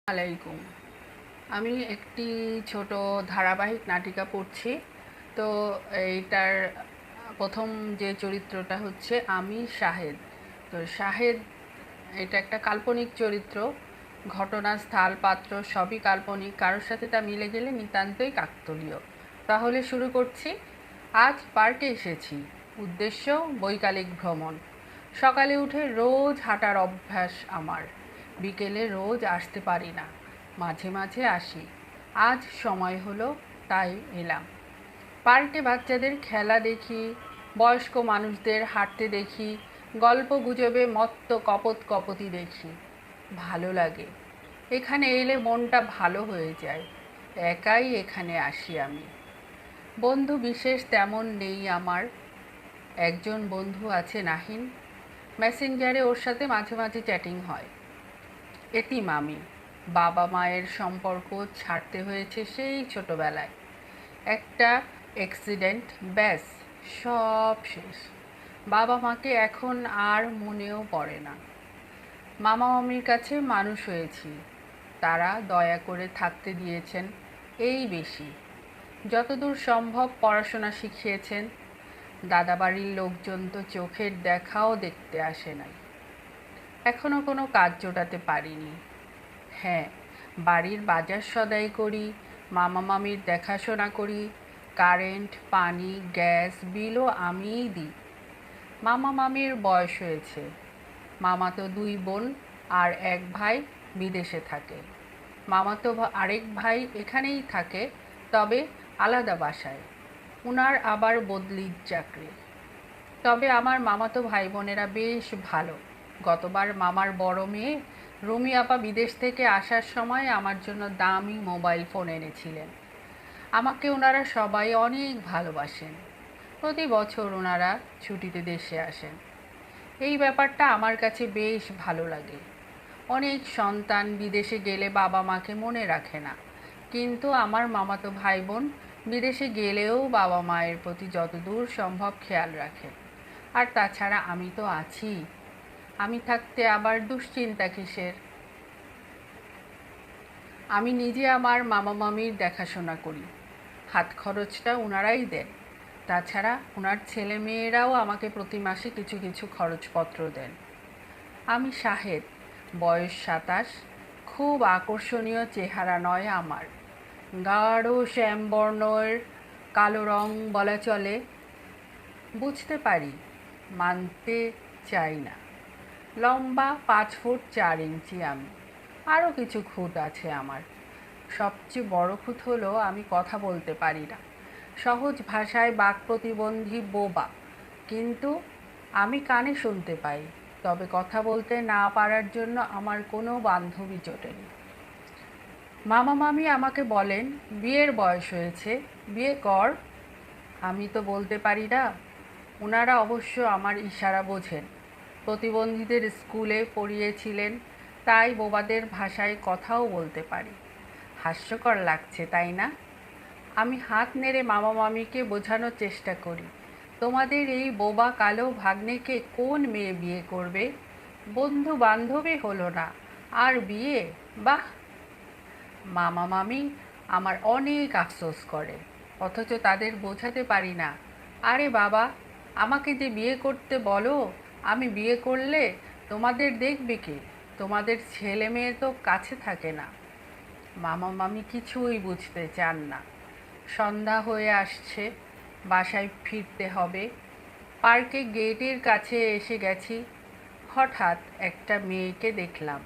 আলাইকুম। আমি একটি ছোট ধারাবাহিক নাটিকা পড়ছি। তো এইটার প্রথম যে চরিত্রটা হচ্ছে আমি শাহেদ। তো শাহেদ এটা একটা কাল্পনিক চরিত্র। ঘটনা, স্থল, পাত্র সবই কাল্পনিক, কারোর সাথে তা মিলে গেলে নিতান্তই কাকতালীয়। তাহলে শুরু করছি। আজ পার্কে এসেছি, উদ্দেশ্য বৈকালিক ভ্রমণ। সকালে উঠে রোজ হাঁটার অভ্যাস আমার, বিকেলে রোজ আসতে পারি না, মাঝে মাঝে আসি। আজ সময় হলো তাই এলাম। পার্কে বাচ্চাদের খেলা দেখি, বয়স্ক মানুষদের হাঁটতে দেখি, গল্প গুজবে মত্ত কপত কপতি দেখি। ভালো লাগে। এখানে এলে মনটা ভালো হয়ে যায়। একাই এখানে আসি আমি। বন্ধু বিশেষ তেমন নেই আমার। একজন বন্ধু আছে নাহিন, মেসেঞ্জারে ওর সাথে মাঝে মাঝে চ্যাটিং হয়। এতিম আমি, বাবা মায়ের সম্পর্ক ছাড়তে হয়েছে সেই ছোটবেলায়। একটা অ্যাক্সিডেন্ট, ব্যাস সব শেষ। বাবা মাকে এখন আর মনেও পড়ে না। মামা মামির কাছে মানুষ হয়েছি, তারা দয়া করে থাকতে দিয়েছেন, এই বেশি। যতদূর সম্ভব পড়াশোনা শিখিয়েছেন। দাদাবাড়ির লোকজন তো চোখের দেখাও দেখতে আসে নাই। এখনও কোনো কাজ জোটাতে পারিনি। হ্যাঁ, বাড়ির বাজার সদাই করি, মামা মামির দেখাশোনা করি, কারেন্ট, পানি, গ্যাস বিলও আমিই দিই। মামা মামির বয়স হয়েছে। মামাতো 2 বোন আর 1 ভাই বিদেশে থাকে। মামাতো আরেক ভাই এখানেই থাকে, তবে আলাদা বাসায়। উনার আবার বদলির চাকরি। তবে আমার মামাতো ভাই বোনেরা বেশ ভালো। গতবার মামার বড় মেয়ে রুমি আপা বিদেশ থেকে আসার সময় আমার জন্য দামি মোবাইল ফোন এনেছিলেন। আমাকে ওনারা সবাই অনেক ভালোবাসেন। প্রতি বছর ওনারা ছুটিতে দেশে আসেন। এই ব্যাপারটা আমার কাছে বেশ ভালো লাগে। অনেক সন্তান বিদেশে গেলে বাবা মাকে মনে রাখে না, কিন্তু আমার মামাতো ভাই বোন বিদেশে গেলেও বাবা মায়ের প্রতি যতদূর সম্ভব খেয়াল রাখে। আর তাছাড়া আমি তো আছি। আমি থাকতে আবার দুশ্চিন্তা কিসের? আমি নিজে আমার মামা মামির দেখাশোনা করি, হাত খরচটা ওনারাই দেন। তাছাড়া ওনার ছেলে মেয়েরাও আমাকে প্রতি মাসে কিছু কিছু খরচপত্র দেন। আমি শাহেদ, বয়স 27। খুব আকর্ষণীয় চেহারা নয় আমার, গাঢ় শ্যামবর্ণের কালো রং বলা চলে। বুঝতে পারি, মানতে চাই না। লম্বা 5 ফুট 4 ইঞ্চি আমি। আরও কিছু খুঁত আছে আমার। সবচেয়ে বড় খুঁত হলো আমি কথা বলতে পারি না। সহজ ভাষায় বাক প্রতিবন্ধী, বোবা। কিন্তু আমি কানে শুনতে পাই, তবে কথা বলতে না পারার জন্য আমার কোনো বান্ধবী জোটেনি। মামা মামি আমাকে বলেন বিয়ের বয়স হয়েছে, বিয়ে কর। আমি তো বলতে পারি না। ওনারা অবশ্য আমার ইশারা বোঝেন। প্রতিবন্ধীদের স্কুলে পড়িয়েছিলেন, তাই বোবাদের ভাষায় কথাও বলতে পারি। হাস্যকর লাগছে তাই না? আমি হাত নেড়ে মামা মামিকে বোঝানোর চেষ্টা করি, তোমাদের এই বোবা কালো ভাগ্নেকে কোন মেয়ে বিয়ে করবে? বন্ধু বান্ধবী হলো না, আর বিয়ে? বাহ! মামা মামি আমার অনেক আফসোস করে, অথচ তাদের বোঝাতে পারি না। আরে বাবা, আমাকে যে বিয়ে করতে বলো, আমি বিয়ে করলে তোমাদের দেখবে কে? তোমাদের ছেলে মেয়ে তো কাছে থাকে না। মামা মামি কিছুই বুঝতে চান না। সন্ধ্যা হয়ে আসছে, বাসায় ফিরতে হবে। পার্কে গেটের কাছে এসে গেছি। হঠাৎ একটা মেয়েকে দেখলাম।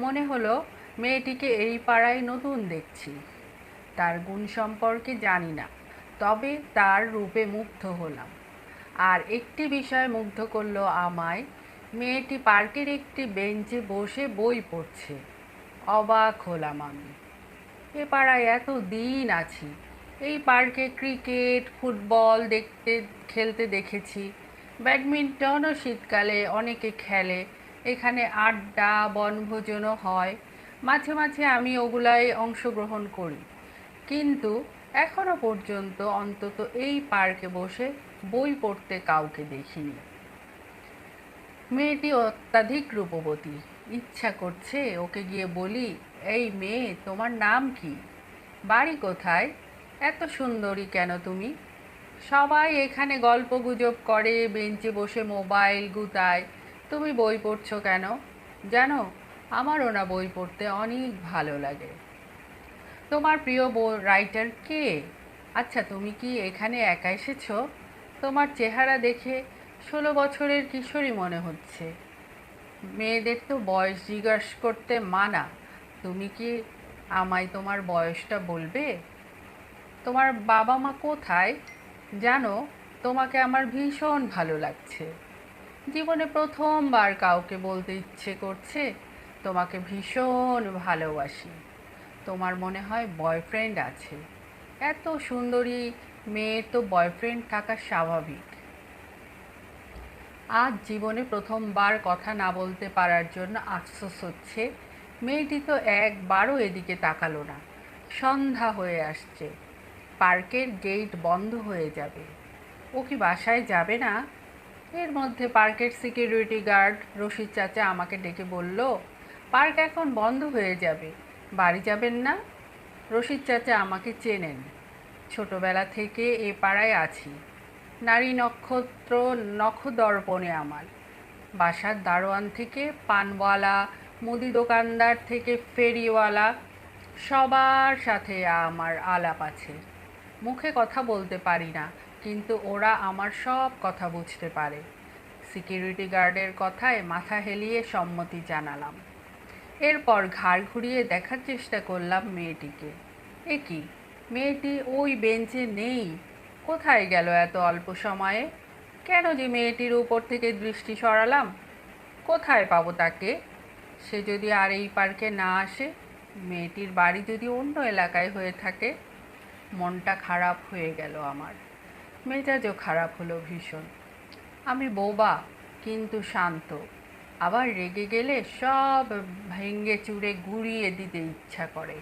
মনে হলো মেয়েটিকে এই পাড়ায় নতুন দেখছি। তার গুণ সম্পর্কে জানি না, তবে তার রূপে মুগ্ধ হলাম। আর একটি বিষয় মুগ্ধ করলো আমায়, মেয়েটি পার্কের একটি বেঞ্চে বসে বই পড়ছে। অবাক হলাম আমি। এ পাড়ায় এত দিন আছি, এই পার্কে ক্রিকেট, ফুটবল খেলতে দেখেছি। ব্যাডমিন্টনও শীতকালে অনেকে খেলে। এখানে আড্ডা, বনভোজনও হয়। মাঝে মাঝে আমি ওগুলায় অংশগ্রহণ করি, কিন্তু এখনো পর্যন্ত অন্তত এই পার্কে বসে বই পড়তে কাউকে দেখিনি। মেয়েটি অত্যাধিক রূপবতী, ইচ্ছা করছে ওকে গিয়ে বলি, এই মেয়ে, তোমার নাম কি, বাড়ি কোথায়, এত সুন্দরী কেন তুমি? সবাই এখানে গল্পগুজব করে, বেঞ্চে বসে মোবাইল গুতায়, তুমি বই পড়ছো কেন? জানো, আমারও না বই পড়তে অনেক ভালো লাগে। তোমার প্রিয় রাইটার কে? আচ্ছা, তুমি কি এখানে একা এসেছো? তোমার চেহারা দেখে 16 বছরের কিশোরী মনে হচ্ছে। মেয়েদের তো বয়স জিজ্ঞাসা করতে মানা। তুমি কি আমায় তোমার বয়সটা বলবে? তোমার বাবা মা কোথায়? জানো, তোমাকে আমার ভীষণ ভালো লাগছে। জীবনে প্রথমবার কাউকে বলতে ইচ্ছে করছে তোমাকে ভীষণ ভালোবাসি। তোমার মনে হয় বয়ফ্রেন্ড আছে। এত সুন্দরী মেয়ের তো বয়ফ্রেন্ড থাকা স্বাভাবিক। আজ জীবনে প্রথমবার কথা না বলতে পারার জন্য আফসোস হচ্ছে। মেয়েটি তো একবারও এদিকে তাকালো না। সন্ধ্যা হয়ে আসছে, পার্কের গেট বন্ধ হয়ে যাবে। ও কি বাসায় যাবে না? এর মধ্যে পার্কের সিকিউরিটি গার্ড রশিদ চাচা আমাকে ডেকে বলল, পার্ক এখন বন্ধ হয়ে যাবে, বাড়ি যাবেন না? রশিদ চাচা আমাকে চেনেন, ছোটবেলা থেকে এ পাড়ায় আছি। নারী নক্ষত্র নখদর্পণে আমার। বাসার দারোয়ান থেকে পানওয়ালা, মুদি দোকানদার থেকে ফেরিওয়ালা, সবার সাথে আমার আলাপ আছে। মুখে কথা বলতে পারি না, কিন্তু ওরা আমার সব কথা বুঝতে পারে। সিকিউরিটি গার্ডের কথায় মাথা হেলিয়ে সম্মতি জানালাম। এরপর ঘাড় ঘুরিয়ে দেখার চেষ্টা করলাম মেয়েটিকে। এ কি, মেয়েটি ওই বেঞ্চে নেই! কোথায় গেল এত অল্প সময়ে? কেন যে মেয়েটির উপর থেকে দৃষ্টি সরালাম? কোথায় পাবো তাকে? সে যদি আর এই পার্কে না আসে, মেয়েটির বাড়ি যদি অন্য এলাকায় হয়ে থাকে? মনটা খারাপ হয়ে গেল আমার। মেজাজও খারাপ হলো ভীষণ। আমি বোবা, কিন্তু শান্ত। আবার রেগে গেলে সব ভেঙে চুরে গুঁড়িয়ে দিতে ইচ্ছা করে।